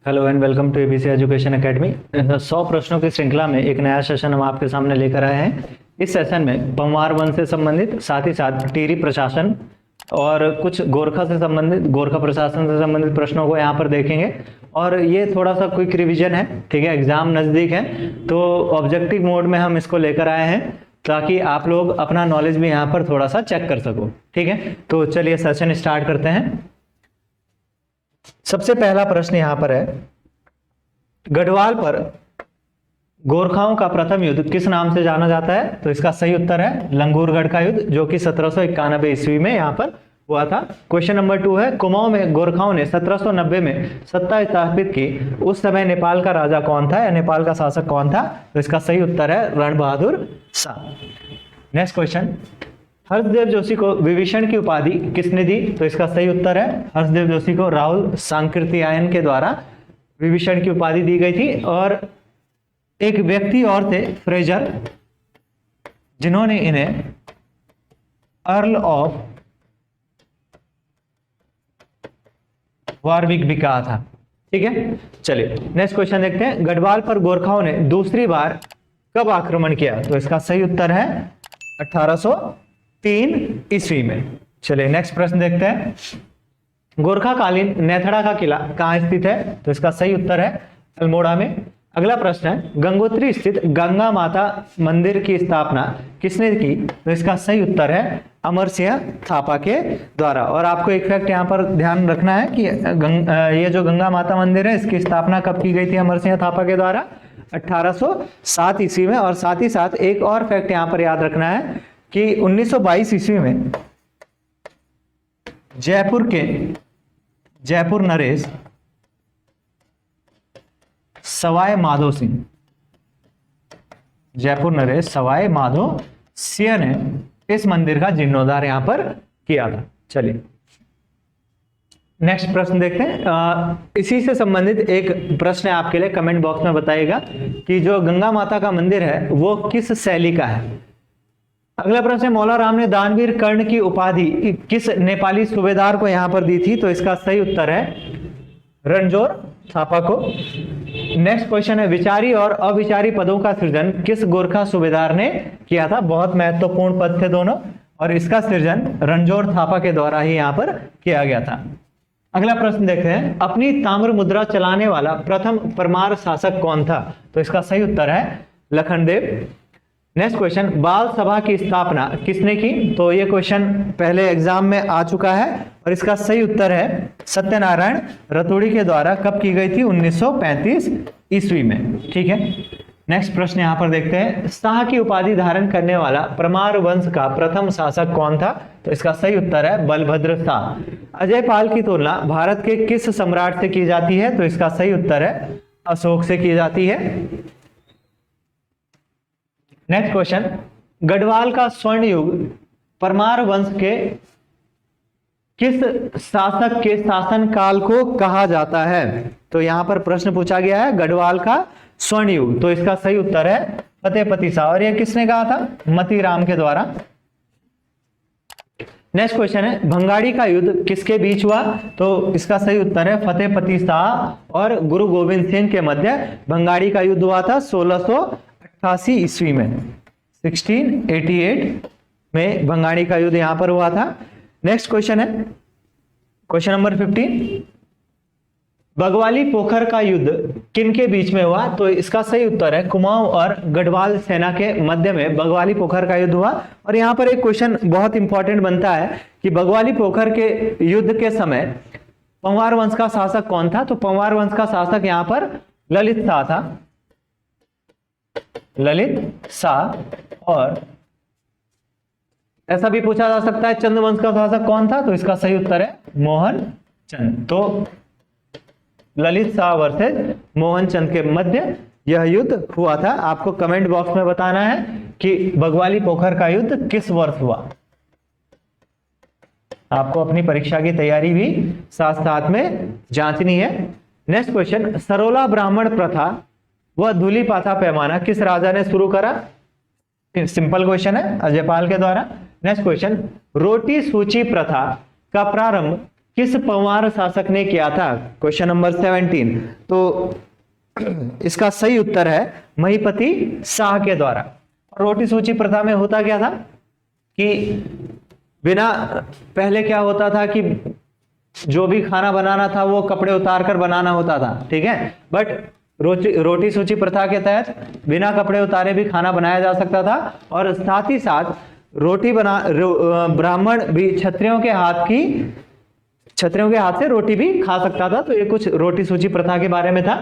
Hello and welcome to ABC education academy. 100 प्रश्नों की श्रृंखला में एक नया सेशन हम आपके सामने लेकर आए हैं। इस सेशन में पंवार वंश से संबंधित, साथ ही साथ टिहरी प्रशासन और कुछ गोरखा प्रशासन से संबंधित प्रश्नों को यहाँ पर देखेंगे। और ये थोड़ा सा क्विक रिवीजन है, ठीक है, एग्जाम नज़दीक है तो ऑब्जेक्टिव मोड में हम इसको लेकर आए हैं ताकि आप लोग अपना नॉलेज भी यहाँ पर थोड़ा सा चेक कर सको। ठीक है, तो चलिए सेशन स्टार्ट करते हैं। सबसे पहला प्रश्न यहां पर है, गढ़वाल पर गोरखाओं का प्रथम युद्ध किस नाम से जाना जाता है? तो इसका सही उत्तर है लंगूरगढ़ का युद्ध, जो कि 1791 ईस्वी में यहां पर हुआ था। क्वेश्चन नंबर 2 है, कुमाऊं में गोरखाओं ने 1790 में सत्ता स्थापित की, उस समय नेपाल का राजा कौन था या नेपाल का शासक कौन था? तो इसका सही उत्तर है रण बहादुर शाह। नेक्स्ट क्वेश्चन, हर्षदेव जोशी को विभीषण की उपाधि किसने दी? तो इसका सही उत्तर है हर्षदेव जोशी को राहुल सांकृत्यायन के द्वारा विभीषण की उपाधि दी गई थी। और एक व्यक्ति और थे फ्रेजर, जिन्होंने इन्हें अर्ल ऑफ वारविक भी कहा था। ठीक है, चलिए नेक्स्ट क्वेश्चन देखते हैं, गढ़वाल पर गोरखाओं ने दूसरी बार कब आक्रमण किया? तो इसका सही उत्तर है 1803 ईस्वी में। चलिए नेक्स्ट प्रश्न देखते हैं, गोरखाकालीन नेथड़ा का किला कहाँ स्थित है? तो इसका सही उत्तर है अल्मोड़ा में। अगला प्रश्न है, गंगोत्री स्थित गंगा माता मंदिर की स्थापना किसने की? तो इसका सही उत्तर है अमर सिंह थापा के द्वारा। और आपको एक फैक्ट यहाँ पर ध्यान रखना है कि ये जो गंगा माता मंदिर है, इसकी स्थापना कब की गई थी अमर सिंह थापा के द्वारा? 1807 ईस्वी में। और साथ ही साथ एक और फैक्ट यहाँ पर याद रखना है कि 1922 ईस्वी में जयपुर नरेश सवाई माधो सिंह ने इस मंदिर का जीर्णोद्धार यहां पर किया था। चलिए नेक्स्ट प्रश्न देखते हैं। इसी से संबंधित एक प्रश्न है आपके लिए, कमेंट बॉक्स में बताइएगा कि जो गंगा माता का मंदिर है वो किस शैली का है। अगला प्रश्न है, मौला राम ने दानवीर कर्ण की उपाधि किस नेपाली सूबेदार को यहां पर दी थी? तो इसका सही उत्तर है रणजोर थापा को। नेक्स्ट क्वेश्चन है, विचारी और अविचारी पदों का सृजन किस गोरखा सूबेदार ने किया था? बहुत महत्वपूर्ण पद थे दोनों, और इसका सृजन रणजोर थापा के द्वारा ही यहां पर किया गया था। अगला प्रश्न देखते हैं, अपनी ताम्र मुद्रा चलाने वाला प्रथम परमार शासक कौन था? तो इसका सही उत्तर है लखनदेव। नेक्स्ट क्वेश्चन, बाल सभा की स्थापना किसने की? तो ये क्वेश्चन पहले एग्जाम में आ चुका है और इसका सही उत्तर है सत्यनारायण रतोड़ी के द्वारा। कब की गई थी? 1935 ईस्वी में। ठीक है, नेक्स्ट प्रश्न यहां पर देखते हैं, शाह की उपाधि धारण करने वाला परमार वंश का प्रथम शासक कौन था? तो इसका सही उत्तर है बलभद्र शाह। अजय पाल की तुलना भारत के किस सम्राट से की जाती है? तो इसका सही उत्तर है अशोक से की जाती है। नेक्स्ट क्वेश्चन, गढ़वाल का स्वर्ण युग परमार वंश के किस शासक के शासन काल को कहा जाता है? तो यहां पर प्रश्न पूछा गया है गढ़वाल का स्वर्ण युग, तो इसका सही उत्तर है फतेहपति शाह। और यह किसने कहा था? मतीराम के द्वारा। नेक्स्ट क्वेश्चन है, भंगाड़ी का युद्ध किसके बीच हुआ? तो इसका सही उत्तर है फतेहपति शाह और गुरु गोविंद सिंह के मध्य भंगाड़ी का युद्ध हुआ था 1688 ईस्वी में। 1688 में भंगाड़ी का युद्ध यहां पर हुआ था। नेक्स्ट क्वेश्चन है, क्वेश्चन नंबर 15, बगवाली पोखर का युद्ध किनके बीच में हुआ? तो इसका सही उत्तर है कुमाऊं और गढ़वाल सेना के मध्य में बगवाली पोखर का युद्ध हुआ। और यहां पर एक क्वेश्चन बहुत इंपॉर्टेंट बनता है कि बगवाली पोखर के युद्ध के समय पंवार वंश का शासक कौन था? तो पंवार वंश का शासक यहां पर ललित शाह था, ललित शाह। और ऐसा भी पूछा जा सकता है चंद्रवंश का शासक कौन था? तो इसका सही उत्तर है मोहन चंद। तो ललित शाह वर्सेस मोहन चंद के मध्य यह युद्ध हुआ था। आपको कमेंट बॉक्स में बताना है कि बगवाली पोखर का युद्ध किस वर्ष हुआ। आपको अपनी परीक्षा की तैयारी भी साथ साथ में जांचनी है। नेक्स्ट क्वेश्चन, सरोला ब्राह्मण प्रथा वह धूली पाथा पैमाना किस राजा ने शुरू करा? सिंपल क्वेश्चन है, अजयपाल के द्वारा। नेक्स्ट क्वेश्चन, रोटी सूची प्रथा का प्रारंभ किस पंवार शासक ने किया था? Question number 17। तो इसका सही उत्तर है महीपति शाह के द्वारा। रोटी सूची प्रथा में होता क्या था कि बिना, पहले क्या होता था कि जो भी खाना बनाना था वो कपड़े उतार कर बनाना होता था, ठीक है, बट रोटी सूची प्रथा के तहत बिना कपड़े उतारे भी खाना बनाया जा सकता था, और साथ ही साथ ब्राह्मण भी क्षत्रियों के हाथ से रोटी भी खा सकता था। तो ये कुछ रोटी सूची प्रथा के बारे में था।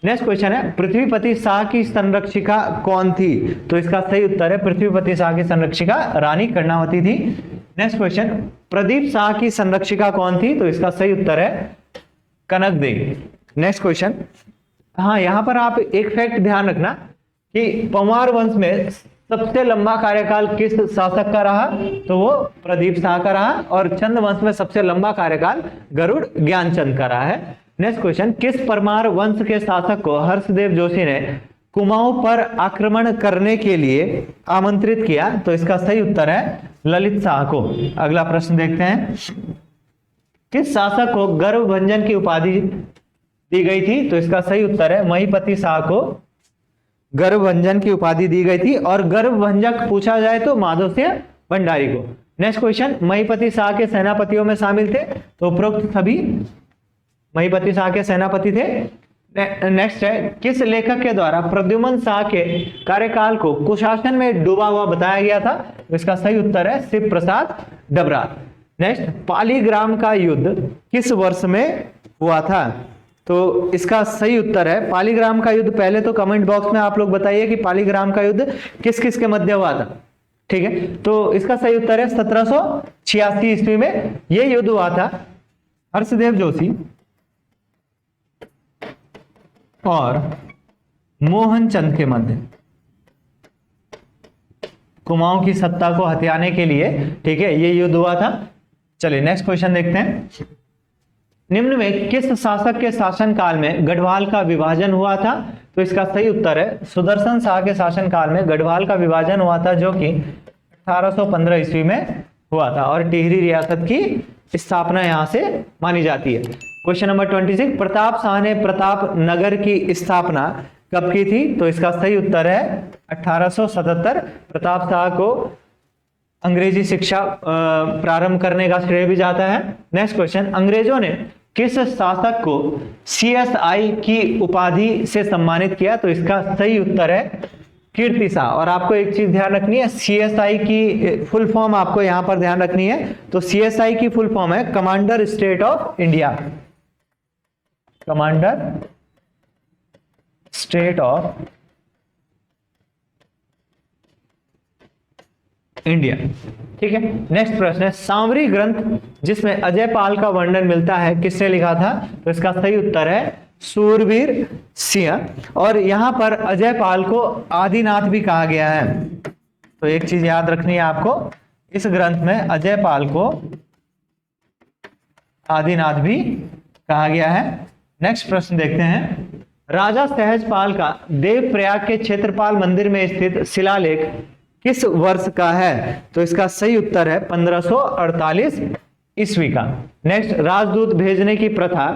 नेक्स्ट क्वेश्चन है, पृथ्वीपति शाह की संरक्षिका कौन थी? तो इसका सही उत्तर है पृथ्वीपति शाह की संरक्षिका रानी कर्णावती थी। नेक्स्ट क्वेश्चन, प्रदीप शाह की संरक्षिका कौन थी? तो इसका सही उत्तर है कनक देवी। नेक्स्ट क्वेश्चन, हाँ यहां पर आप एक फैक्ट ध्यान रखना कि पंवार वंश में सबसे लंबा कार्यकाल किस शासक का रहा? तो वो प्रदीप शाह का रहा, और चंद वंश में सबसे लंबा कार्यकाल गरुड़ ज्ञानचंद का रहा है। नेक्स्ट क्वेश्चन, किस परमार वंश के शासक को हर्षदेव जोशी ने कुमाऊं पर आक्रमण करने के लिए आमंत्रित किया? तो इसका सही उत्तर है ललित शाह को। अगला प्रश्न देखते हैं, किस शासक को गर्भभंजन की उपाधि दी गई थी? तो इसका सही उत्तर है महीपति शाह को गर्भभंजन की उपाधि दी गई थी, और गर्भभंजक पूछा जाए तो माधव सिंह भंडारी को। नेक्स्ट क्वेश्चन, महीपति शाह के सेनापतियों में शामिल थे? तो उपरोक्त सभी महीपति शाह के सेनापति थे। नेक्स्ट है, किस लेखक के द्वारा प्रद्युमन शाह के कार्यकाल को कुशासन में डूबा हुआ बताया गया था? तो इसका सही उत्तर है शिव प्रसाद डबराल। नेक्स्ट, पालीग्राम का युद्ध किस वर्ष में हुआ था? तो इसका सही उत्तर है पालीग्राम का युद्ध, पहले तो कमेंट बॉक्स में आप लोग बताइए कि पालीग्राम का युद्ध किस किस के मध्य हुआ था, ठीक है। तो इसका सही उत्तर है 1786 ईस्वी में यह युद्ध हुआ था हर्षदेव जोशी और मोहन चंद के मध्य, कुमाऊं की सत्ता को हथियाने के लिए, ठीक है, ये युद्ध हुआ था। चलिए नेक्स्ट क्वेश्चन देखते हैं, निम्न में किस शासक के शासनकाल में गढ़वाल का विभाजन हुआ था? तो इसका सही उत्तर है सुदर्शन शाह के शासनकाल में गढ़वाल का विभाजन हुआ था, जो कि 1815 ईस्वी में हुआ था, और टिहरी रियासत की स्थापना यहां से मानी जाती है। क्वेश्चन नंबर 26, प्रताप शाह ने प्रताप नगर की स्थापना कब की थी? तो इसका सही उत्तर है 1877। प्रताप शाह को अंग्रेजी शिक्षा प्रारंभ करने का श्रेय भी जाता है। नेक्स्ट क्वेश्चन, अंग्रेजों ने किस शासक को CSI की उपाधि से सम्मानित किया? तो इसका सही उत्तर है कीर्ति शाह। और आपको एक चीज ध्यान रखनी है, CSI की फुल फॉर्म आपको यहां पर ध्यान रखनी है। तो CSI की फुल फॉर्म है commander state of India, commander state of India, ठीक है। नेक्स्ट प्रश्न है, सांवरी ग्रंथ जिसमें अजय पाल का वर्णन मिलता है किसने लिखा था? तो इसका सही उत्तर है सूरवीर सिंह। और यहां पर अजय पाल को आदिनाथ भी कहा गया है। तो एक चीज याद रखनी है आपको, इस ग्रंथ में अजय पाल को आदिनाथ भी कहा गया है। नेक्स्ट प्रश्न देखते हैं, राजा सहजपाल का देवप्रयाग के क्षेत्रपाल मंदिर में स्थित शिलालेख किस वर्ष का है? तो इसका सही उत्तर है 1548 ईस्वी का। नेक्स्ट, राजदूत भेजने की प्रथा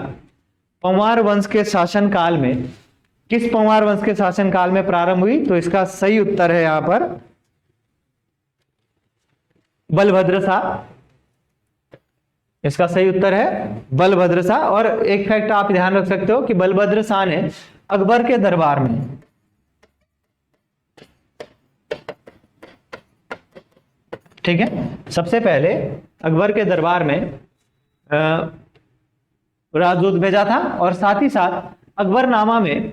पंवार वंश के शासनकाल में, किस पंवार वंश के शासनकाल में प्रारंभ हुई? तो इसका सही उत्तर है यहां पर बलभद्र शाह। इसका सही उत्तर है बलभद्र शाह। और एक फैक्ट आप ध्यान रख सकते हो कि बलभद्र शाह ने अकबर के दरबार में, ठीक है, सबसे पहले अकबर के दरबार में राजदूत भेजा था, और साथ ही साथ अकबरनामा में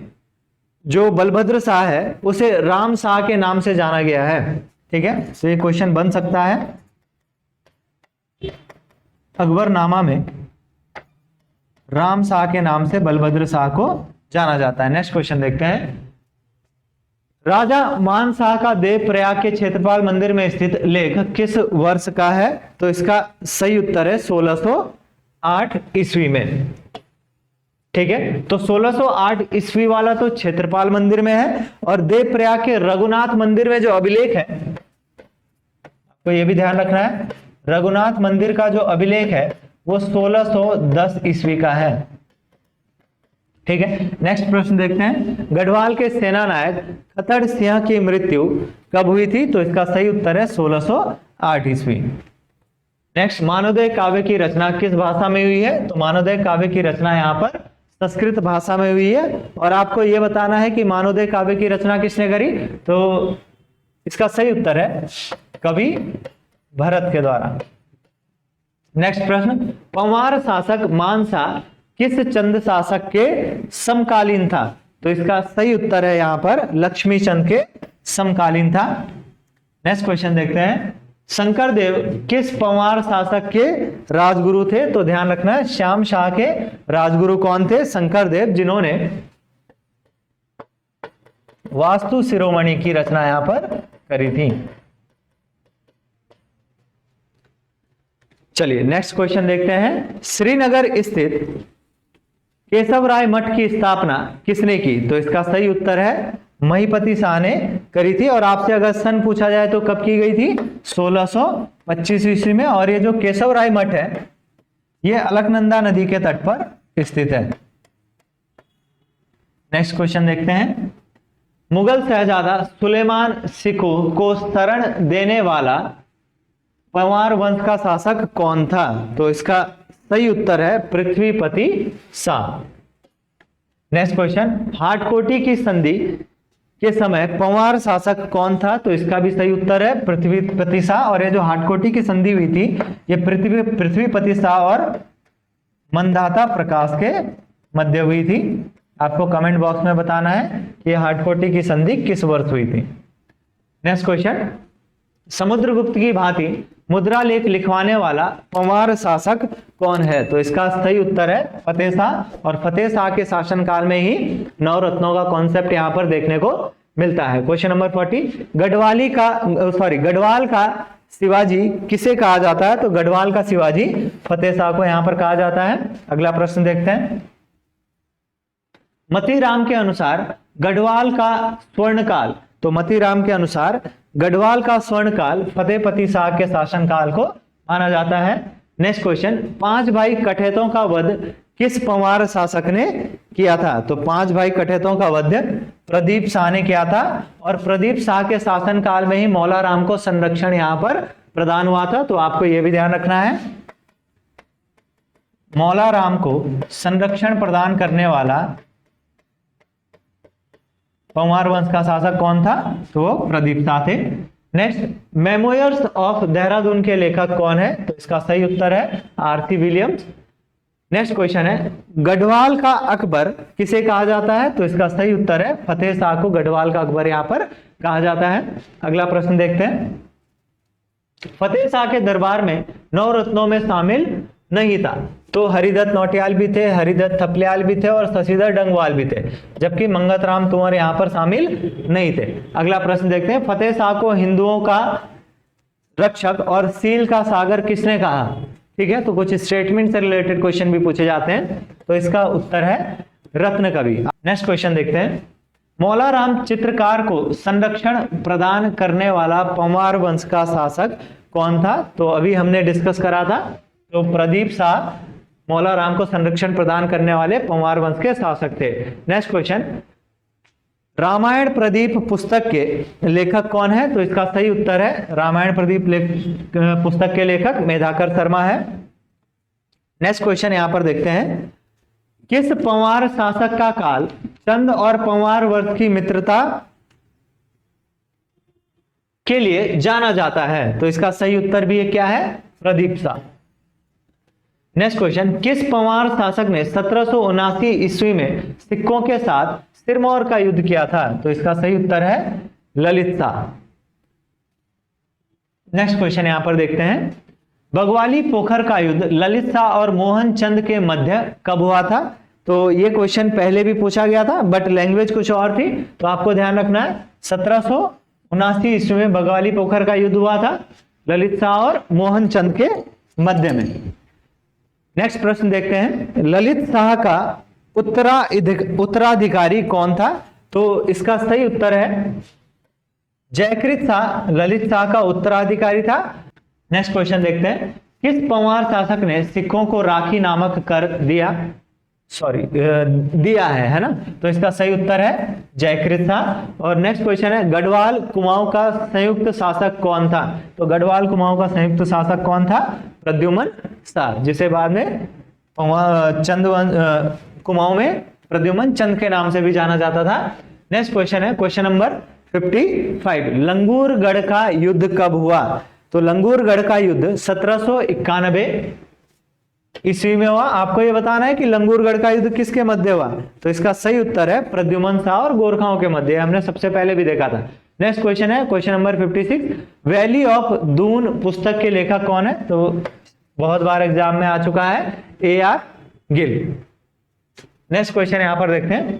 जो बलभद्र शाह है उसे राम शाह के नाम से जाना गया है, ठीक है। तो ये क्वेश्चन बन सकता है, अकबरनामा में राम शाह के नाम से बलभद्र शाह को जाना जाता है। नेक्स्ट क्वेश्चन देखते हैं, राजा मान शाह का देवप्रयाग के क्षेत्रपाल मंदिर में स्थित लेख किस वर्ष का है? तो इसका सही उत्तर है 1608 ईस्वी में, ठीक है। तो 1608 ईस्वी वाला तो क्षेत्रपाल मंदिर में है, और देवप्रयाग के रघुनाथ मंदिर में जो अभिलेख है, आपको यह भी ध्यान रखना है, रघुनाथ मंदिर का जो अभिलेख है वो 1610 ईस्वी का है। ठीक है, नेक्स्ट प्रश्न देखते हैं। गढ़वाल के सेना नायक खतड़ सिंह की मृत्यु कब हुई थी? तो इसका सही उत्तर है 1608 ईस्वी। नेक्स्ट, मानवोदय काव्य की रचना किस भाषा में हुई है? तो मानवोदय काव्य की रचना यहाँ पर संस्कृत भाषा में हुई है। और आपको यह बताना है कि मानवोदय काव्य की रचना किसने करी? तो इसका सही उत्तर है कवि भरत के द्वारा। नेक्स्ट प्रश्न, पंवार शासक मानसा किस चंद शासक के समकालीन था? तो इसका सही उत्तर है यहाँ पर लक्ष्मी चंद के समकालीन था। नेक्स्ट क्वेश्चन देखते हैं। शंकरदेव किस पंवार शासक के राजगुरु थे? तो ध्यान रखना है, श्याम शाह के राजगुरु कौन थे? शंकरदेव, जिन्होंने वास्तु शिरोमणि की रचना यहां पर करी थी। चलिए नेक्स्ट क्वेश्चन देखते हैं। श्रीनगर स्थित केशव राय मठ की स्थापना किसने की? तो इसका सही उत्तर है महीपति शाह ने करी थी। और आपसे अगर सन पूछा जाए तो कब की गई थी? 1625 ईस्वी में। और ये जो केशव राय मठ है ये अलकनंदा नदी के तट पर स्थित है। नेक्स्ट क्वेश्चन देखते हैं। मुगल शहजादा सुलेमान सिको को शरण देने वाला पंवार वंश का शासक कौन था? तो इसका सही उत्तर है पृथ्वीपति शाह। नेक्स्ट क्वेश्चन, हाटकोटी की संधि के समय पंवार शासक कौन था? तो इसका भी सही उत्तर है पृथ्वीपति शाह। और ये जो हाटकोटी की संधि हुई थी ये पृथ्वीपति शाह और मंदाता प्रकाश के मध्य हुई थी। आपको कमेंट बॉक्स में बताना है कि हाटकोटी की संधि किस वर्ष हुई थी। नेक्स्ट क्वेश्चन, समुद्रगुप्त की भांति मुद्रा लेख लिखवाने वाला पंवार शासक कौन है? तो इसका सही उत्तर है फतेह शाह। और फतेह शाह के शासनकाल में ही नवरत्नों का कॉन्सेप्ट यहां पर देखने को मिलता है। क्वेश्चन नंबर 40, गढ़वाल का शिवाजी किसे कहा जाता है? तो गढ़वाल का शिवाजी फतेह शाह को यहां पर कहा जाता है। अगला प्रश्न देखते हैं। मतीराम के अनुसार गढ़वाल का स्वर्णकाल, तो मतीराम के अनुसार गढ़वाल का स्वर्णकाल फतेहपति शाह के शासनकाल को माना जाता है। नेक्स्ट क्वेश्चन, 5 भाई कठेतों का वध किस पंवार शासक ने किया था? तो 5 भाई कठेतों का वध प्रदीप शाह ने किया था। और प्रदीप शाह के शासनकाल में ही मौला राम को संरक्षण यहां पर प्रदान हुआ था। तो आपको यह भी ध्यान रखना है, मौला राम को संरक्षण प्रदान करने वाला पंवार वंश का शासक कौन था? तो वो प्रदीप शाह थे। नेक्स्ट, मेमोयर्स ऑफ देहरादून के लेखक कौन है? तो इसका सही उत्तर है आर्थी विलियम्स। नेक्स्ट क्वेश्चन है, गढ़वाल का अकबर किसे कहा जाता है? तो इसका सही उत्तर है फतेह शाह को गढ़वाल का अकबर यहां पर कहा जाता है। अगला प्रश्न देखते हैं। फतेह शाह के दरबार में नवरत्नों में शामिल नहीं था। तो हरिदत्त नौटियाल भी थे, हरिदत्त थपलियाल भी थे और शशिधर डंगवाल भी थे, जबकि मंगतराम तंवर यहां पर शामिल नहीं थे। अगला प्रश्न देखते हैं। फतेह शाह को हिंदुओं का रक्षक और सील का सागर किसने कहा? ठीक है, तो कुछ स्टेटमेंट से रिलेटेड क्वेश्चन भी पूछे जाते हैं। तो इसका उत्तर है रत्न कवि। नेक्स्ट क्वेश्चन देखते हैं। मौला राम चित्रकार को संरक्षण प्रदान करने वाला पंवार वंश का शासक कौन था? तो अभी हमने डिस्कस करा था, तो प्रदीप शाह मौला राम को संरक्षण प्रदान करने वाले पंवार वंश के शासक थे। नेक्स्ट क्वेश्चन, रामायण प्रदीप पुस्तक के लेखक कौन है? तो इसका सही उत्तर है रामायण प्रदीप पुस्तक के लेखक मेधाकर शर्मा है। नेक्स्ट क्वेश्चन यहां पर देखते हैं। किस पंवार शासक का काल चंद और पंवार वंश की मित्रता के लिए जाना जाता है? तो इसका सही उत्तर भी क्या है? प्रदीप शाह। नेक्स्ट क्वेश्चन, किस पंवार शासक ने 1779 ईस्वी में सिखों के साथ सिरमौर का युद्ध किया था? तो इसका सही उत्तर है ललित शाह। नेक्स्ट क्वेश्चन यहां पर देखते हैं। बगवाली पोखर का युद्ध ललित शाह और मोहन चंद के मध्य कब हुआ था? तो ये क्वेश्चन पहले भी पूछा गया था बट लैंग्वेज कुछ और थी, तो आपको ध्यान रखना है 1779 ईस्वी में बगवाली पोखर का युद्ध हुआ था ललित शाह और मोहन चंद के मध्य में। नेक्स्ट प्रश्न देखते हैं। ललित शाह का उत्तराधिकारी कौन था? तो इसका सही उत्तर है जयकृत शाह ललित शाह का उत्तराधिकारी था। नेक्स्ट क्वेश्चन देखते हैं। किस पंवार शासक ने सिखों को राखी नामक कर दिया दिया है ना? तो इसका सही उत्तर है जयकृत शाह। और नेक्स्ट क्वेश्चन है, गढ़वाल कुमाऊं का संयुक्त शासक कौन था? तो गढ़वाल कुमाऊं का संयुक्त शासक कौन था? प्रद्युम्न शाह, जिसे बाद में कुमाऊं में प्रद्युम्न चंद के नाम से भी जाना जाता था। नेक्स्ट क्वेश्चन है क्वेश्चन नंबर 55, लंगूरगढ़ का युद्ध कब हुआ? तो लंगूरगढ़ का युद्ध 1791 ईस्वी में हुआ। आपको यह बताना है कि लंगूरगढ़ का युद्ध किसके मध्य हुआ? तो इसका सही उत्तर है प्रद्युम्न शाह और गोरखाओं के मध्य। हमने सबसे पहले भी देखा था। नेक्स्ट क्वेश्चन है question number 56, valley of Doon पुस्तक के लेखक कौन है? तो बहुत बार एग्जाम में आ चुका है, A.R. गिल। नेक्स्ट क्वेश्चन यहां पर देखते हैं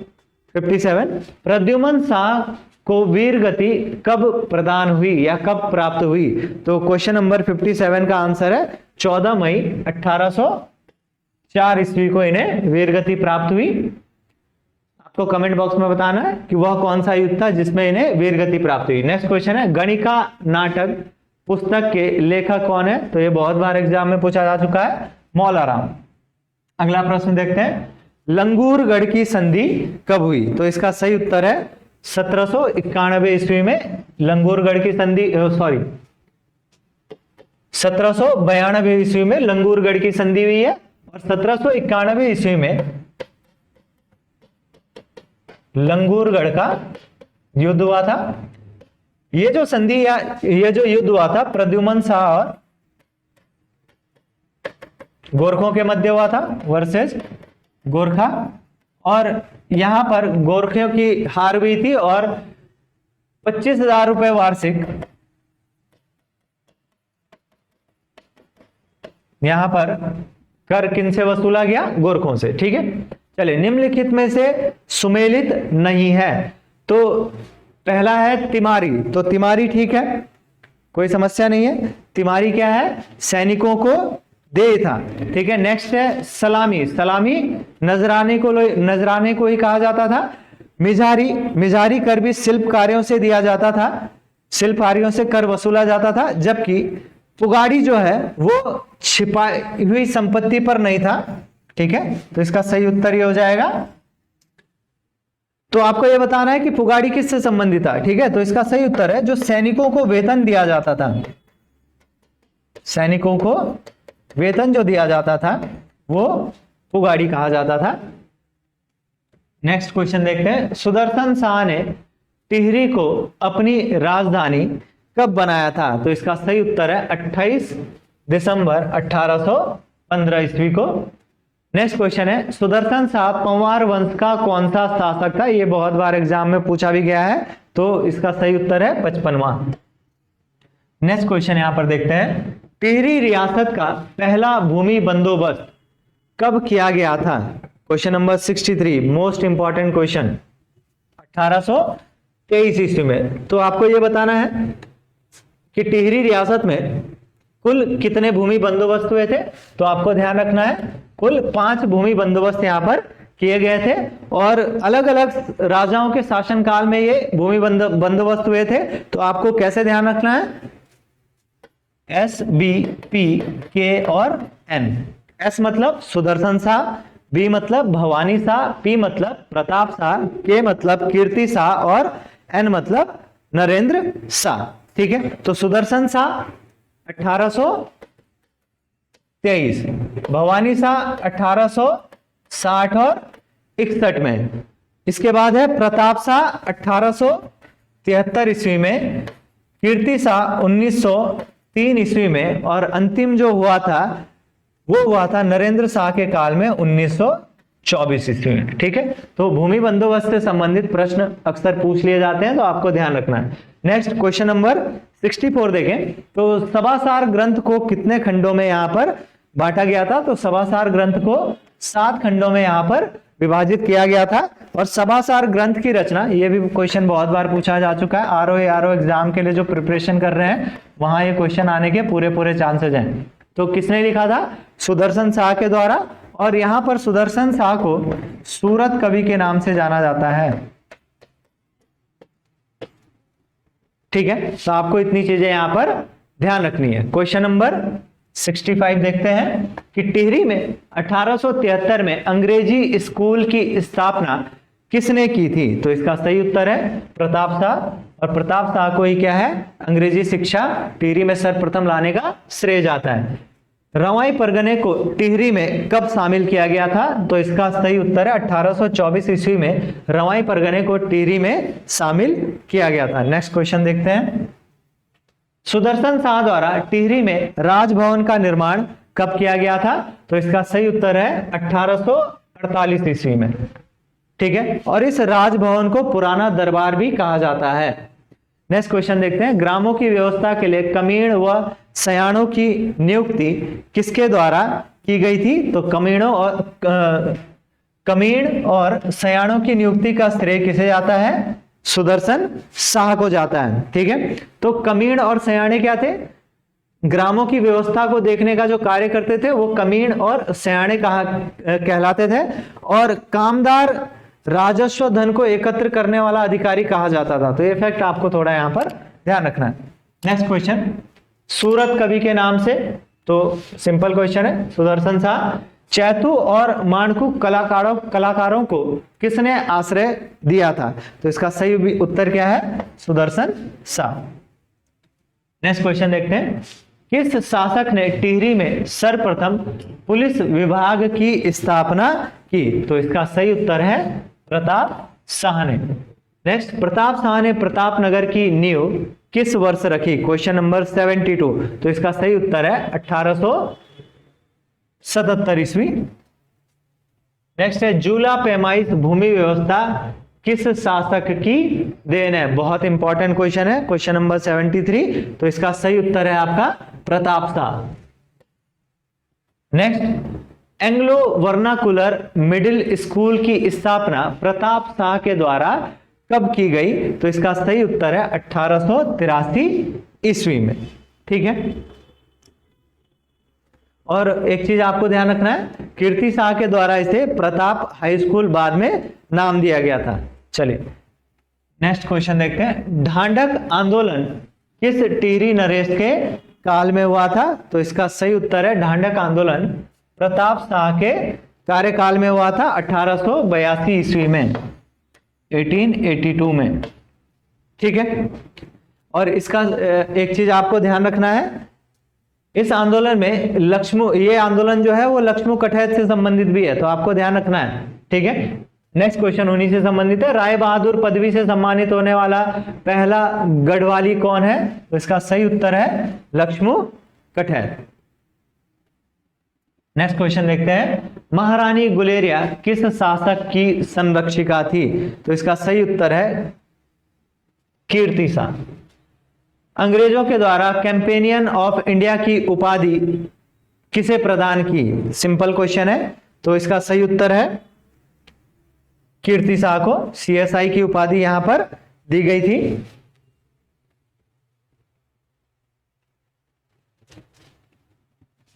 57, प्रद्युम्न शाह को वीर गति कब प्रदान हुई या कब प्राप्त हुई? तो क्वेश्चन नंबर 57 का आंसर है 14 मई 1804 ईस्वी को इन्हें वीरगति प्राप्त हुई। आपको कमेंट बॉक्स में बताना है कि वह कौन सा युद्ध था जिसमें इन्हें वीरगति प्राप्त हुई। नेक्स्ट क्वेश्चन है, गणिका नाटक पुस्तक के लेखक कौन है? तो ये बहुत बार एग्जाम में पूछा जा चुका है, मौलाराम। अगला प्रश्न देखते हैं, लंगूरगढ़ की संधि कब हुई? तो इसका सही उत्तर है 1791 ईस्वी में लंगूरगढ़ की संधि 1792 ईस्वी में लंगूरगढ़ की संधि हुई है और 1791 ईस्वी में लंगूरगढ़ का युद्ध हुआ था। ये जो संधि या ये जो युद्ध हुआ था प्रद्युम्न शाह और गोरखों के मध्य हुआ था वर्सेस गोरखा, और यहां पर गोरखों की हार हुई थी और 25,000 रुपए वार्षिक यहां पर कर किन से वसूला गया? गोरखों से। ठीक है, चलिए, निम्नलिखित में से सुमेलित नहीं है। तो पहला है तिमारी, तो तिमारी ठीक है, कोई समस्या नहीं है। तिमारी क्या है? सैनिकों को दे था। ठीक है। नेक्स्ट है सलामी, सलामी नजराने को ही कहा जाता था। मिजारी, मिजारी कर भी शिल्प कार्यों से दिया जाता था, शिल्पकारियों से कर वसूला जाता था। जबकि पुगाड़ी जो है वो छिपाई हुई संपत्ति पर नहीं था। ठीक है, तो इसका सही उत्तर ये हो जाएगा। तो आपको यह बताना है कि पुगाड़ी किससे संबंधित था। ठीक है, तो इसका सही उत्तर है जो सैनिकों को वेतन दिया जाता था, सैनिकों को वेतन जो दिया जाता था वो पुगाड़ी कहा जाता था। नेक्स्ट क्वेश्चन देखते हैं, सुदर्शन शाह ने टिहरी को अपनी राजधानी कब बनाया था? तो इसका सही उत्तर है 28 दिसंबर 1815 ईस्वी को। नेक्स्ट क्वेश्चन है, सुदर्शन शाह पंवार वंश का कौन सा शासक था? ये बहुत बार एग्जाम में पूछा भी गया है, तो इसका सही उत्तर है 55वां। नेक्स्ट क्वेश्चन यहां पर देखते हैं, टिहरी रियासत का पहला भूमि बंदोबस्त कब किया गया था? Question number 63, most important question, 1823 ईस्वी में। तो आपको यह बताना है कि टिहरी रियासत में कुल कितने भूमि बंदोबस्त हुए थे? तो आपको ध्यान रखना है कुल 5 भूमि बंदोबस्त यहां पर किए गए थे और अलग अलग राजाओं के शासनकाल में ये भूमि बंदोबस्त हुए थे। तो आपको कैसे ध्यान रखना है? S, B, P, K और N। S मतलब सुदर्शन शाह, B मतलब भवानी शाह, P मतलब प्रताप शाह, K मतलब कीर्ति शाह और N मतलब नरेंद्र शाह। ठीक है, तो सुदर्शन शाह 1823, भवानी शाह 1860 और 61 में। इसके बाद है प्रताप शाह 1873 ईस्वी में, कीर्ति शाह 1903 ईस्वी में और अंतिम जो हुआ था वो हुआ था नरेंद्र शाह के काल में 1924 ईस्वी में। ठीक है, तो भूमि बंदोबस्त से संबंधित प्रश्न अक्सर पूछ लिए जाते हैं, तो आपको ध्यान रखना है। नेक्स्ट क्वेश्चन नंबर 64 देखें, तो सभासार ग्रंथ को कितने खंडों में यहां पर बांटा गया था? तो सभासार ग्रंथ को 7 खंडों में यहां पर विभाजित किया गया था। और सभासार ग्रंथ की रचना, ये भी क्वेश्चन बहुत बार पूछा जा चुका है, आरओ एग्जाम के लिए जो प्रिपरेशन कर रहे हैं वहां ये क्वेश्चन आने के पूरे चांसेस हैं। तो किसने लिखा था? सुदर्शन शाह के द्वारा। और यहां पर सुदर्शन शाह को सूरत कवि के नाम से जाना जाता है। ठीक है, तो आपको इतनी चीजें यहां पर ध्यान रखनी है। क्वेश्चन नंबर 65 देखते हैं कि टिहरी में 1873 में अंग्रेजी स्कूल की स्थापना किसने की थी? तो इसका सही उत्तर है प्रताप शाह, और प्रताप शाह को ही क्या है, अंग्रेजी शिक्षा टिहरी में सर्वप्रथम लाने का श्रेय जाता है। रवाई परगने को टिहरी में कब शामिल किया गया था? तो इसका सही उत्तर है 1824 ईस्वी में रवाई परगने को टिहरी में शामिल किया गया था। नेक्स्ट क्वेश्चन देखते हैं। सुदर्शन शाह द्वारा टिहरी में राजभवन का निर्माण कब किया गया था? तो इसका सही उत्तर है 1848 ईस्वी में। ठीक है, और इस राजभवन को पुराना दरबार भी कहा जाता है। नेक्स्ट क्वेश्चन देखते हैं। ग्रामों की व्यवस्था के लिए कमीण व सयाणों की नियुक्ति किसके द्वारा की गई थी? तो कमीण और सयाणों की नियुक्ति का श्रेय किसे जाता है? सुदर्शन शाह को जाता है। ठीक है, तो कमीण और सयाणे क्या थे? ग्रामों की व्यवस्था को देखने का जो कार्य करते थे वो कमीण और सयाणे कहलाते थे, और कामदार राजस्व धन को एकत्र करने वाला अधिकारी कहा जाता था। तो ये फैक्ट आपको थोड़ा यहां पर ध्यान रखना है। नेक्स्ट क्वेश्चन, सूरत कवि के नाम से, तो सिंपल क्वेश्चन है, सुदर्शन शाह। चैतू और माणकू कलाकारों को किसने आश्रय दिया था? तो इसका सही उत्तर क्या है? सुदर्शन शाह। नेक्स्ट क्वेश्चन देखते हैं। किस शासक ने टिहरी में सर्वप्रथम पुलिस विभाग की स्थापना की? तो इसका सही उत्तर है प्रताप शाह ने। नेक्स्ट, प्रताप शाह ने प्रतापनगर की नींव किस वर्ष रखी? Question number 72। तो इसका सही उत्तर है 1877 ईस्वी। नेक्स्ट है, जूला पैमाइश भूमि व्यवस्था किस शासक की देन है? बहुत इंपॉर्टेंट क्वेश्चन है, क्वेश्चन नंबर 73। तो इसका सही उत्तर है आपका Pratap Shah. Next, Anglo vernacular middle school की स्थापना प्रताप शाह के द्वारा कब की गई? तो इसका सही उत्तर है 1883 ईस्वी में। ठीक है, और एक चीज आपको ध्यान रखना है, कीर्ति शाह के द्वारा इसे प्रताप हाई स्कूल बाद में नाम दिया गया था। चलिए नेक्स्ट क्वेश्चन देखते हैं। ढांढक आंदोलन किस टिहरी नरेश के काल में हुआ था? तो इसका सही उत्तर है ढांढक आंदोलन प्रताप शाह के कार्यकाल में हुआ था 1882 ईस्वी में, 1882 में। ठीक है, और इसका एक चीज आपको ध्यान रखना है, इस आंदोलन में ये आंदोलन जो है वो लक्ष्मू कठैत से संबंधित भी है, तो आपको ध्यान रखना है। ठीक है, नेक्स्ट क्वेश्चन उन्हीं से संबंधित है। राय बहादुर पदवी से सम्मानित होने वाला पहला गढ़वाली कौन है? तो इसका सही उत्तर है लक्ष्मू कठैत। नेक्स्ट क्वेश्चन देखते हैं। महारानी गुलेरिया किस शासक की संरक्षिका थी? तो इसका सही उत्तर है कीर्ति शाह। अंग्रेजों के द्वारा कैंपेनियन ऑफ इंडिया की उपाधि किसे प्रदान की? सिंपल क्वेश्चन है, तो इसका सही उत्तर है कीर्ति शाह को CSI की उपाधि यहां पर दी गई थी।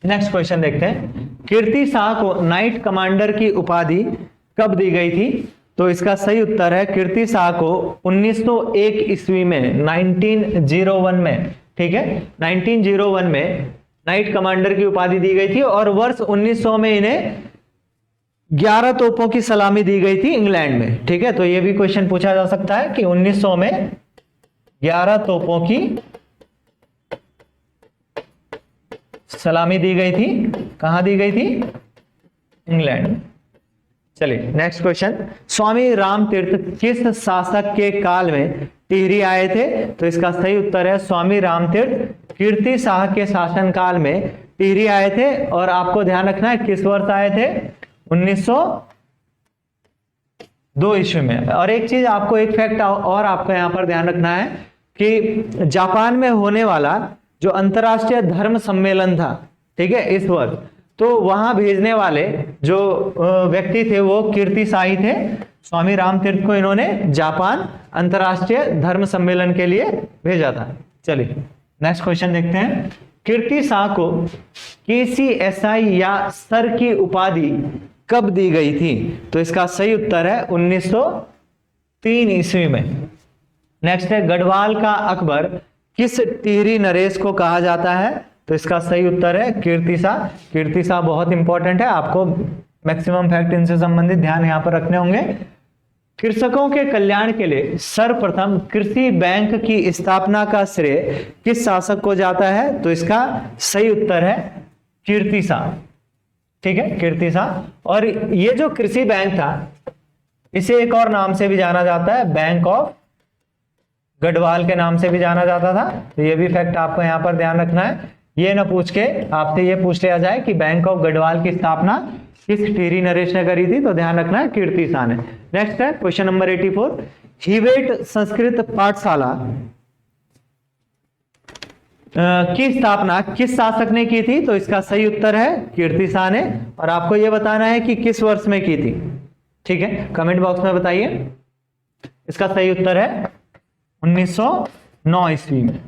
नेक्स्ट क्वेश्चन देखते हैं। कीर्ति शाह को नाइट कमांडर की उपाधि कब दी गई थी? तो इसका सही उत्तर है कीर्ति शाह को 1901 ईस्वी में, 1901 में। ठीक है, 1901 में नाइट कमांडर की उपाधि दी गई थी, और वर्ष 1900 में इन्हें 11 तोपों की सलामी दी गई थी इंग्लैंड में। ठीक है, तो यह भी क्वेश्चन पूछा जा सकता है कि 1900 में 11 तोपों की सलामी दी गई थी, कहां दी गई थी? इंग्लैंड में। चलिए नेक्स्ट क्वेश्चन। स्वामी राम तीर्थ किस शासक के काल में टिहरी आए थे? तो इसका सही उत्तर है स्वामी राम तीर्थ कीर्ति शाह के शासनकाल में टिहरी आए थे, और आपको ध्यान रखना है किस वर्ष आए थे? 1902 ईस्वी में। और एक चीज आपको, एक फैक्ट और आपको यहां पर ध्यान रखना है कि जापान में होने वाला जो अंतरराष्ट्रीय धर्म सम्मेलन था, ठीक है, इस वर्ष, तो वहां भेजने वाले जो व्यक्ति थे वो कीर्ति शाही थे। स्वामी राम तीर्थ को इन्होंने जापान अंतरराष्ट्रीय धर्म सम्मेलन के लिए भेजा था। चलिए नेक्स्ट क्वेश्चन देखते हैं। कीर्ति शाह को KCSI या सर की उपाधि कब दी गई थी? तो इसका सही उत्तर है 1903 ईस्वी में। नेक्स्ट है, गढ़वाल का अकबर किस टिहरी नरेश को कहा जाता है? तो इसका सही उत्तर है कीर्तिसा। कीर्तिसा बहुत इंपॉर्टेंट है, आपको मैक्सिमम फैक्ट इनसे संबंधित ध्यान यहां पर रखने होंगे। कृषकों के कल्याण के लिए सर्वप्रथम कृषि बैंक की स्थापना का श्रेय किस शासक को जाता है? तो इसका सही उत्तर है कीर्तिसा। ठीक है, कीर्तिसा। और ये जो कृषि बैंक था, इसे एक और नाम से भी जाना जाता है, बैंक ऑफ गढ़वाल के नाम से भी जाना जाता था। तो ये भी फैक्ट आपको यहां पर ध्यान रखना है। ये ना पूछ के आपसे ये पूछ लिया जाए कि बैंक ऑफ गढ़वाल की स्थापना किस टिहरी नरेश ने करी थी, तो ध्यान रखना है कीर्तिसा ने। नेक्स्ट है क्वेश्चन नंबर 84, हिवेट संस्कृत पाठशाला की स्थापना किस शासक ने की थी? तो इसका सही उत्तर है कीर्तिसा ने। और आपको यह बताना है कि किस वर्ष में की थी। ठीक है, कमेंट बॉक्स में बताइए। इसका सही उत्तर है 1909 ईस्वी में।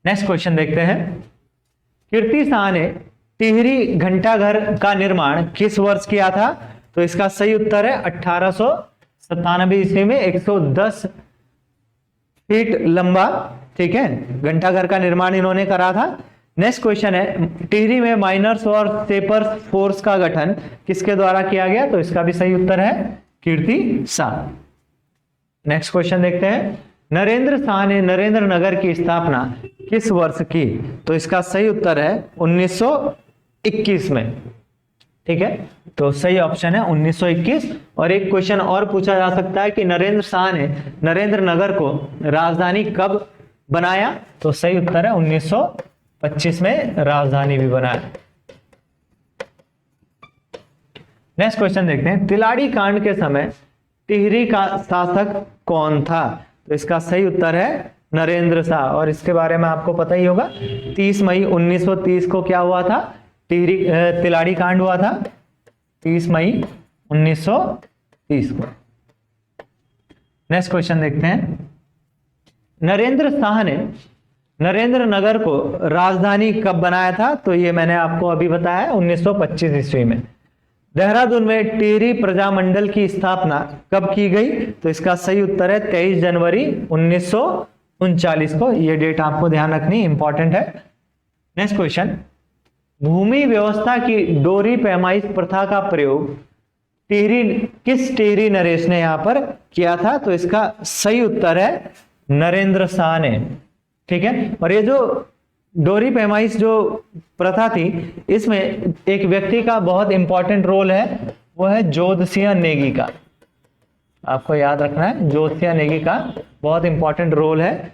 नेक्स्ट क्वेश्चन देखते हैं, कीर्तिसा ने टिहरी घंटाघर का निर्माण किस वर्ष किया था? तो इसका सही उत्तर है 1897 ईस्वी में। 110 फीट लंबा, ठीक है, घंटाघर का निर्माण इन्होंने करा था। नेक्स्ट क्वेश्चन है, टिहरी में माइनर्स और सेपर्स फोर्स का गठन किसके द्वारा किया गया? तो इसका भी सही उत्तर है कीर्तिसा। नेक्स्ट क्वेश्चन देखते हैं, नरेंद्र शाह ने नरेंद्र नगर की स्थापना किस वर्ष की? तो इसका सही उत्तर है 1921 में। ठीक है, तो सही ऑप्शन है 1921। और एक क्वेश्चन और पूछा जा सकता है कि नरेंद्र शाह ने नरेंद्र नगर को राजधानी कब बनाया? तो सही उत्तर है 1925 में राजधानी भी बनाया। नेक्स्ट क्वेश्चन देखते हैं, तिलाड़ी कांड के समय टिहरी का शासक कौन था? तो इसका सही उत्तर है नरेंद्र शाह। और इसके बारे में आपको पता ही होगा, 30 मई 1930 को क्या हुआ था? तिलाड़ी कांड हुआ था 30 मई 1930 को। नेक्स्ट क्वेश्चन देखते हैं, नरेंद्र शाह ने नरेंद्र नगर को राजधानी कब बनाया था? तो ये मैंने आपको अभी बताया 1925 ईस्वी में। देहरादून में टिहरी प्रजामंडल की स्थापना कब की गई? तो इसका सही उत्तर है 23 जनवरी 1939 को। यह डेट आपको ध्यान रखनी इंपॉर्टेंट है। नेक्स्ट क्वेश्चन, भूमि व्यवस्था की डोरी पैमाइश प्रथा का प्रयोग किस टिहरी नरेश ने यहां पर किया था? तो इसका सही उत्तर है नरेंद्र शाह ने। ठीक है, और ये जो डोरी पैमाइश जो प्रथा थी, इसमें एक व्यक्ति का बहुत इंपॉर्टेंट रोल है, वो है जोधसिंह नेगी का। आपको याद रखना है, जोधसिंह नेगी का बहुत इंपॉर्टेंट रोल है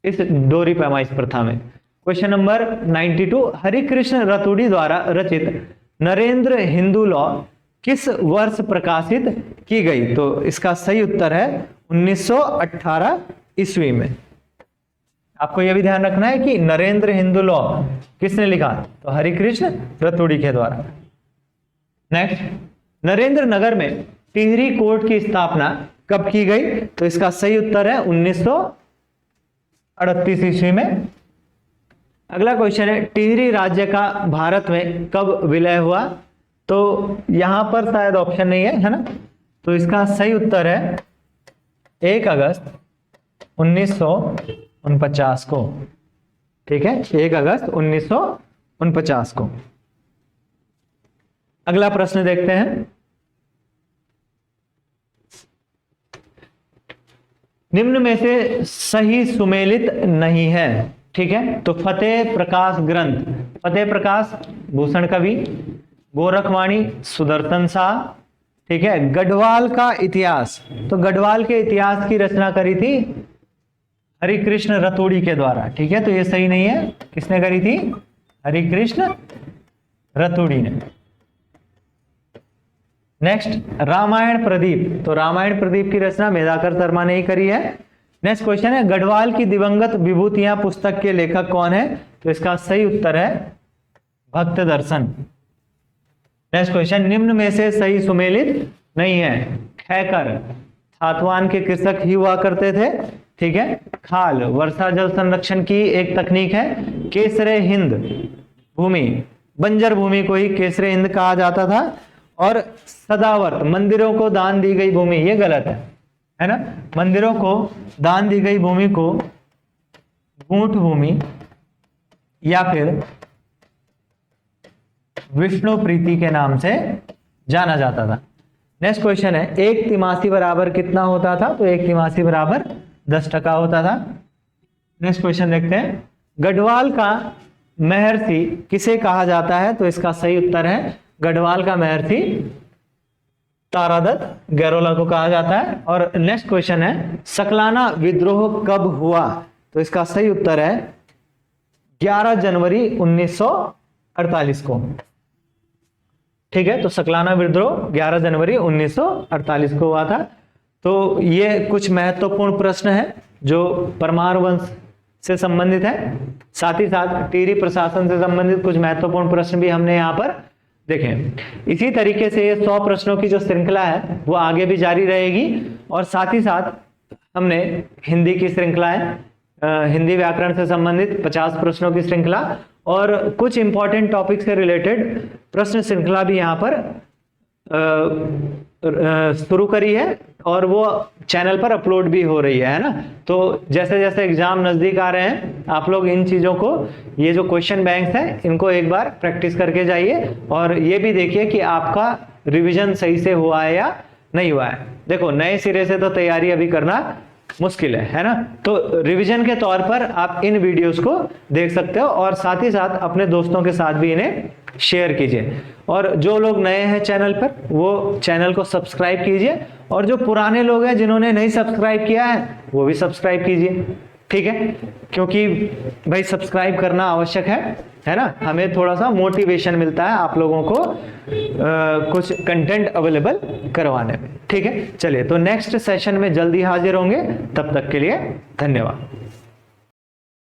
इस डोरी पैमाइश प्रथा में। क्वेश्चन नंबर 92, हरिकृष्ण रतूड़ी द्वारा रचित नरेंद्र हिंदू लॉ किस वर्ष प्रकाशित की गई? तो इसका सही उत्तर है 1918 ईस्वी में। आपको यह भी ध्यान रखना है कि नरेंद्र हिंदू लॉ किसने लिखा? तो हरिकृष्ण रतूड़ी के द्वारा। नेक्स्ट, नरेंद्र नगर में टिहरी कोर्ट की स्थापना कब की गई? तो इसका सही उत्तर है 1938 ईस्वी में। अगला क्वेश्चन है, टिहरी राज्य का भारत में कब विलय हुआ? तो यहां पर शायद ऑप्शन नहीं है ना, तो इसका सही उत्तर है 1 अगस्त 1949 को। ठीक है, 1 अगस्त 1949 को। अगला प्रश्न देखते हैं, निम्न में से सही सुमेलित नहीं है। ठीक है, तो फतेह प्रकाश ग्रंथ, फतेह प्रकाश भूषण कवि, गोरखवाणी सुदर्शन शाह। ठीक है, गढ़वाल का इतिहास, तो गढ़वाल के इतिहास की रचना करी थी हरिकृष्ण रतूड़ी के द्वारा। ठीक है, तो ये सही नहीं है। किसने करी थी? हरिकृष्ण रतूड़ी ने। नेक्स्ट, रामायण प्रदीप, तो रामायण प्रदीप की रचना मेधाकर शर्मा ने ही करी है। नेक्स्ट क्वेश्चन है, गढ़वाल की दिवंगत विभूतियां पुस्तक के लेखक कौन है? तो इसका सही उत्तर है भक्त दर्शन। नेक्स्ट क्वेश्चन, निम्न में से सही सुमेलित नहीं है। खैकर छातवान के कृषक ही हुआ करते थे। ठीक है, खाल वर्षा जल संरक्षण की एक तकनीक है। केसरे हिंद भूमि, बंजर भूमि को ही केसरे हिंद कहा जाता था। और सदावर्त मंदिरों को दान दी गई भूमि, ये गलत है ना। मंदिरों को दान दी गई भूमि को गूंठ भूमि या फिर विष्णु प्रीति के नाम से जाना जाता था। नेक्स्ट क्वेश्चन है, एक तिमासी बराबर कितना होता था? तो एक तिमासी बराबर 10% होता था। नेक्स्ट क्वेश्चन देखते हैं, गढ़वाल का महर्षि किसे कहा जाता है? तो इसका सही उत्तर है गढ़वाल का महर्षि तारादत्त गैरोला को कहा जाता है। और नेक्स्ट क्वेश्चन है, सकलाना विद्रोह कब हुआ? तो इसका सही उत्तर है 11 जनवरी 1948 को। ठीक है, तो सकलाना विद्रोह 11 जनवरी 1948 को हुआ था। तो ये कुछ महत्वपूर्ण प्रश्न है जो परमार वंश से संबंधित है, साथ ही साथ टिहरी प्रशासन से संबंधित कुछ महत्वपूर्ण प्रश्न भी हमने यहाँ पर देखें। इसी तरीके से ये 100 प्रश्नों की जो श्रृंखला है वो आगे भी जारी रहेगी। और साथ ही साथ हमने हिंदी की श्रृंखला है, हिंदी व्याकरण से संबंधित 50 प्रश्नों की श्रृंखला और कुछ इंपॉर्टेंट टॉपिक से रिलेटेड प्रश्न श्रृंखला भी यहाँ पर शुरू करी है और वो चैनल पर अपलोड भी हो रही है ना। तो जैसे जैसे एग्जाम नजदीक आ रहे हैं आप लोग इन चीजों को, ये जो क्वेश्चन बैंक्स हैं इनको एक बार प्रैक्टिस करके जाइए और ये भी देखिए कि आपका रिवीजन सही से हुआ है या नहीं हुआ है। देखो नए सिरे से तो तैयारी अभी करना मुश्किल है ना। तो रिवीजन के तौर पर आप इन वीडियोस को देख सकते हो और साथ ही साथ अपने दोस्तों के साथ भी इन्हें शेयर कीजिए। और जो लोग नए हैं चैनल पर वो चैनल को सब्सक्राइब कीजिए और जो पुराने लोग हैं जिन्होंने नहीं सब्सक्राइब किया है वो भी सब्सक्राइब कीजिए। ठीक है, क्योंकि भाई सब्सक्राइब करना आवश्यक है ना। हमें थोड़ा सा मोटिवेशन मिलता है आप लोगों को कुछ कंटेंट अवेलेबल करवाने में। ठीक है, चलिए तो नेक्स्ट सेशन में जल्दी हाजिर होंगे, तब तक के लिए धन्यवाद।